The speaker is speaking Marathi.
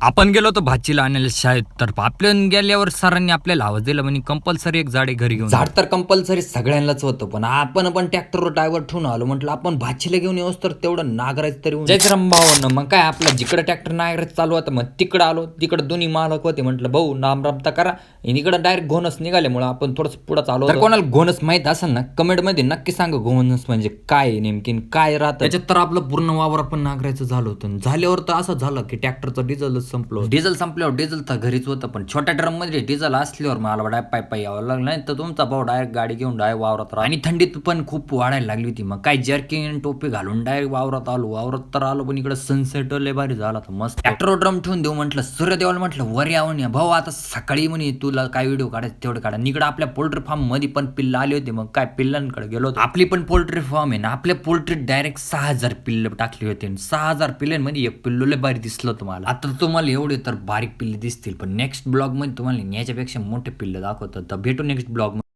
आपण गेलो होतो भाचीला आणायला शाळेत, तर आपल्या गेल्यावर सरांनी आपल्याला आवाज दिला म्हणे कंपल्सरी एक झाडे घरी घेऊन झाड तर कंपल्सरी सगळ्यांनाच होतं, पण आपण ट्रॅक्टरवर ड्रायव्हर ठेवून आलो. म्हटलं आपण भाचीला घेऊन येऊस तर तेवढं नागरायचं तरी जयश्राम भाऊ. मग काय आपलं जिकडं ट्रॅक्टर नागरायचं चालू होतं, मग तिकडं आलो. तिकडं दोन्ही मालक होते. म्हटलं भाऊ नाम रमता करा. इकडं डायरेक्ट घोणस निघाल्यामुळे आपण थोडंसं पुढं चालू. तर कोणाला घोणस माहित असेल ना, कमेंट मध्ये नक्की सांगा घोणस म्हणजे काय नेमकी काय राहतं. त्याच्यात तर आपलं पूर्ण वावर आपण नागरायचं झालं होतं. झाल्यावर तर असं झालं की ट्रॅक्टरचं डिझेलच संपलं. डिझेल संपल्यावर डिझेल तर घरीच होतं, पण छोट्या ड्रम मध्ये डिझेल असल्यावर मला डायरेक्ट पाय यावं लागलं. नाही तर तुमचा भाऊ डायरेक्ट गाडी घेऊन डायरेक्ट वावरात राहा. आणि थंडीत पण खूप वाढायला लागली होती. मग काय जर्किन टोपी घालून डायरेक्ट वावरात आलो. पण इकडे सनसेट लय भारी झाला तर मस्त. ट्रॅक्टर ड्रम ठेवून देऊ म्हटलं. सूर्यदेवाला म्हटलं वर यावं भाऊ, आता सकाळी म्हणे तुला काय व्हिडिओ काढायचं तेवढं काढा. इकडे आपल्या पोल्ट्री फार्म मध्ये पण पिल्लं आली होती. मग काय पिल्लांकडे गेलो. आपली पण पोल्ट्री फार्म आहे ना, आपल्या पोल्ट्रीत डायरेक्ट 6,000 पिल्ल टाकली होती. 6,000 पिल्लांमध्ये एक पिल्लू लय भारी दिसलं तुम्हाला. आता तुम्हाला एवढे तर बारीक पिल्ले दिसतील, पण नेक्स्ट ब्लॉग मध्ये तुम्हाला याच्यापेक्षा मोठे पिल्ले दाखवतात. तर भेटू नेक्स्ट ब्लॉग मध्ये.